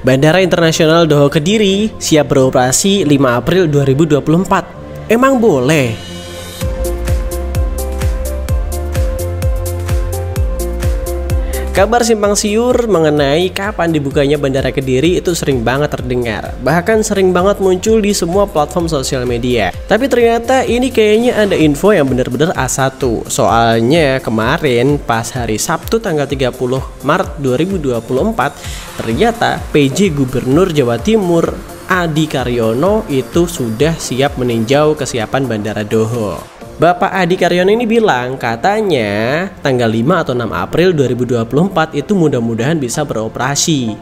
Bandara Internasional Doho Kediri siap beroperasi 5 April 2024. Emang boleh? Kabar simpang siur mengenai kapan dibukanya Bandara Kediri itu sering banget terdengar. Bahkan sering banget muncul di semua platform sosial media. Tapi ternyata ini kayaknya ada info yang benar-benar A1. Soalnya kemarin pas hari Sabtu tanggal 30 Maret 2024, ternyata PJ Gubernur Jawa Timur Adi Karyono itu sudah siap meninjau kesiapan Bandara Doho. Bapak Adi Karyono ini bilang katanya tanggal 5 atau 6 April 2024 itu mudah-mudahan bisa beroperasi.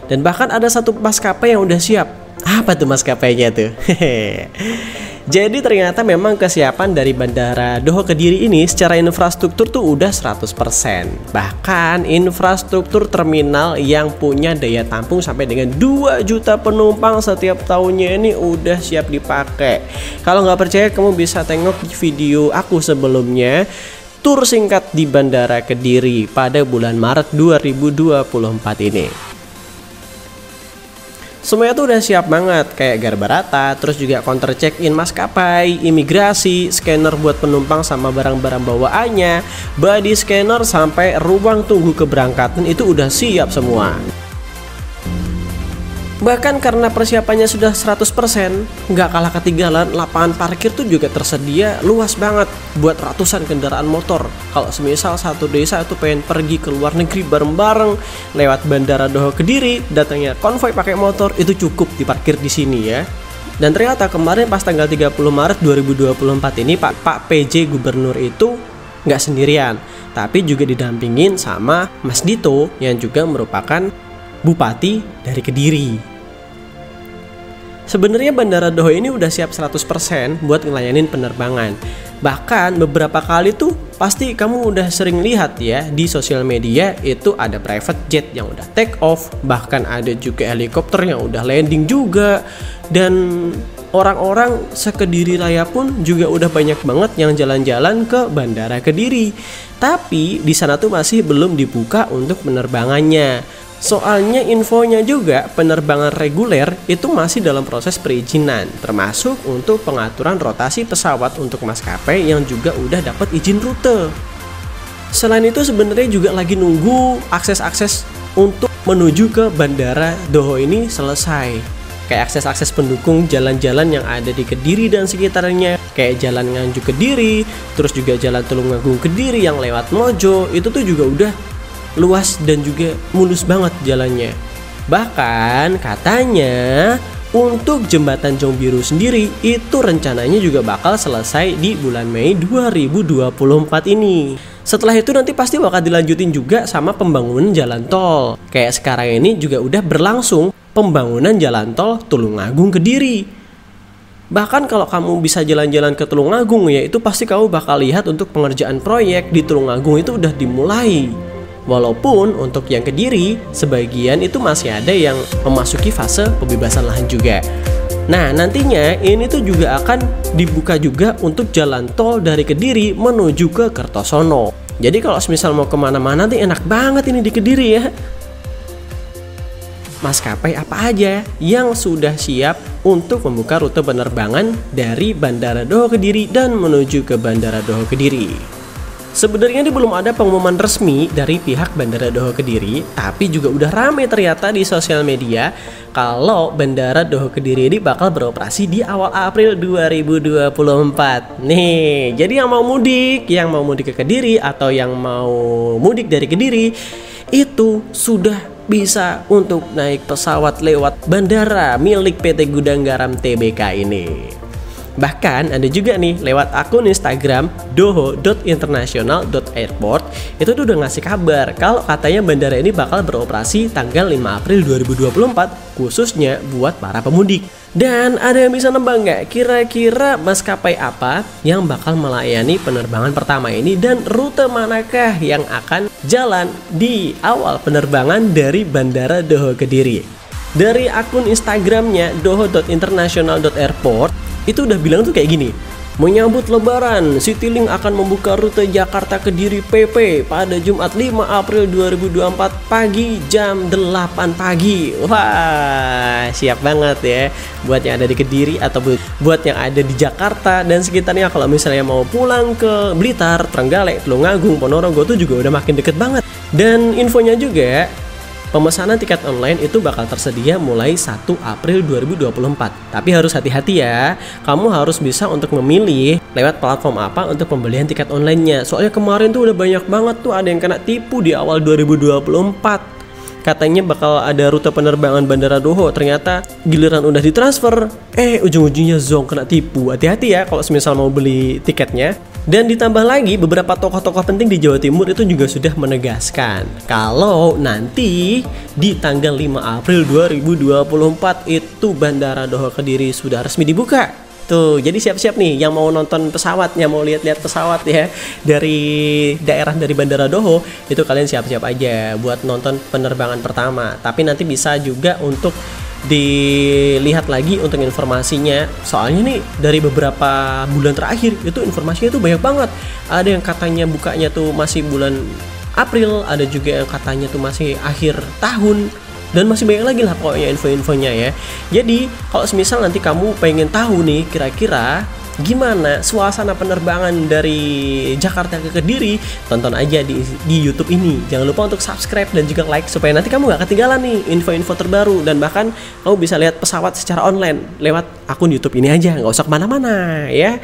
Dan bahkan ada satu maskapai yang udah siap. Apa tuh maskapainya tuh? Jadi ternyata memang kesiapan dari Bandara Doho Kediri ini secara infrastruktur tuh udah 100%. Bahkan infrastruktur terminal yang punya daya tampung sampai dengan 2 juta penumpang setiap tahunnya ini udah siap dipakai. Kalau nggak percaya kamu bisa tengok di video aku sebelumnya, tur singkat di Bandara Kediri pada bulan Maret 2024 ini. Semuanya tuh udah siap banget, kayak garba rata, terus juga counter check-in maskapai, imigrasi, scanner buat penumpang sama barang-barang bawaannya, body scanner sampai ruang tunggu keberangkatan itu udah siap semua. Bahkan karena persiapannya sudah 100%, nggak kalah ketinggalan, lapangan parkir tuh juga tersedia luas banget buat ratusan kendaraan motor. Kalau semisal satu desa itu pengen pergi ke luar negeri bareng-bareng lewat Bandara Doho Kediri, datangnya konvoi pakai motor, itu cukup diparkir di sini ya. Dan ternyata kemarin pas tanggal 30 Maret 2024 ini Pak PJ Gubernur itu nggak sendirian, tapi juga didampingin sama Mas Dito yang juga merupakan Bupati dari Kediri. Sebenarnya Bandara Doho ini udah siap 100% buat ngelayanin penerbangan. Bahkan beberapa kali tuh pasti kamu udah sering lihat ya di sosial media itu ada private jet yang udah take off, bahkan ada juga helikopter yang udah landing juga. Dan orang-orang sekediri raya pun juga udah banyak banget yang jalan-jalan ke Bandara Kediri. Tapi di sana tuh masih belum dibuka untuk penerbangannya. Soalnya infonya juga penerbangan reguler itu masih dalam proses perizinan, termasuk untuk pengaturan rotasi pesawat untuk maskapai yang juga udah dapat izin rute. Selain itu sebenarnya juga lagi nunggu akses-akses untuk menuju ke Bandara Doho ini selesai. Kayak akses-akses pendukung jalan-jalan yang ada di Kediri dan sekitarnya, kayak jalan Nganjuk Kediri, terus juga jalan Tulungagung Kediri yang lewat Mojo, itu tuh juga udah luas dan juga mulus banget jalannya. Bahkan katanya untuk jembatan Jongbiru sendiri itu rencananya juga bakal selesai di bulan Mei 2024 ini. Setelah itu nanti pasti bakal dilanjutin juga sama pembangunan jalan tol. Kayak sekarang ini juga udah berlangsung pembangunan jalan tol Tulungagung Kediri. Bahkan kalau kamu bisa jalan-jalan ke Tulungagung ya, itu pasti kamu bakal lihat untuk pengerjaan proyek di Tulungagung itu udah dimulai. Walaupun untuk yang Kediri, sebagian itu masih ada yang memasuki fase pembebasan lahan juga. Nah nantinya ini tuh juga akan dibuka juga untuk jalan tol dari Kediri menuju ke Kertosono. Jadi kalau misal mau kemana-mana tuh enak banget ini di Kediri ya. Maskapai apa aja yang sudah siap untuk membuka rute penerbangan dari Bandara Doho Kediri dan menuju ke Bandara Doho Kediri? Sebenarnya ini belum ada pengumuman resmi dari pihak Bandara Doho Kediri, tapi juga udah rame ternyata di sosial media kalau Bandara Doho Kediri ini bakal beroperasi di awal April 2024. Nih, jadi yang mau mudik ke Kediri atau yang mau mudik dari Kediri itu sudah bisa untuk naik pesawat lewat bandara milik PT Gudang Garam Tbk ini. Bahkan ada juga nih lewat akun Instagram doho.international.airport itu tuh udah ngasih kabar kalau katanya bandara ini bakal beroperasi tanggal 5 April 2024 khususnya buat para pemudik. Dan ada yang bisa nembang nggak kira-kira maskapai apa yang bakal melayani penerbangan pertama ini dan rute manakah yang akan jalan di awal penerbangan dari Bandara Doho Kediri? Dari akun Instagramnya doho.international.airport itu udah bilang tuh kayak gini, Menyambut Lebaran, Citylink akan membuka rute Jakarta Kediri PP pada Jumat 5 April 2024 pagi jam 8 pagi. Wah, siap banget ya buat yang ada di Kediri atau buat yang ada di Jakarta dan sekitarnya. Kalau misalnya mau pulang ke Blitar, Trenggalek, Tulungagung, Ponorogo itu juga udah makin deket banget. Dan infonya juga, pemesanan tiket online itu bakal tersedia mulai 1 April 2024. Tapi harus hati-hati ya. Kamu harus bisa untuk memilih lewat platform apa untuk pembelian tiket online-nya. Soalnya kemarin tuh udah banyak banget tuh ada yang kena tipu di awal 2024. Katanya bakal ada rute penerbangan Bandara Doho, ternyata giliran udah ditransfer, ujung-ujungnya zong kena tipu. Hati-hati ya kalau semisal mau beli tiketnya. Dan ditambah lagi beberapa tokoh-tokoh penting di Jawa Timur itu juga sudah menegaskan kalau nanti di tanggal 5 April 2024 itu Bandara Doho Kediri sudah resmi dibuka. Tuh, jadi siap-siap nih yang mau nonton pesawat, yang mau lihat-lihat pesawat ya dari daerah dari Bandara Doho, itu kalian siap-siap aja buat nonton penerbangan pertama. Tapi nanti bisa juga untuk dilihat lagi untuk informasinya. Soalnya nih dari beberapa bulan terakhir itu informasinya tuh banyak banget. Ada yang katanya bukanya tuh masih bulan April, ada juga yang katanya tuh masih akhir tahun. Dan masih banyak lagi lah pokoknya info-infonya ya. Jadi kalau semisal nanti kamu pengen tahu nih kira-kira gimana suasana penerbangan dari Jakarta ke Kediri, tonton aja di YouTube ini. Jangan lupa untuk subscribe dan juga like supaya nanti kamu gak ketinggalan nih info-info terbaru. Dan bahkan kamu bisa lihat pesawat secara online lewat akun YouTube ini aja, gak usah kemana-mana ya.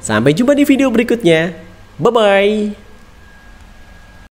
Sampai jumpa di video berikutnya. Bye-bye.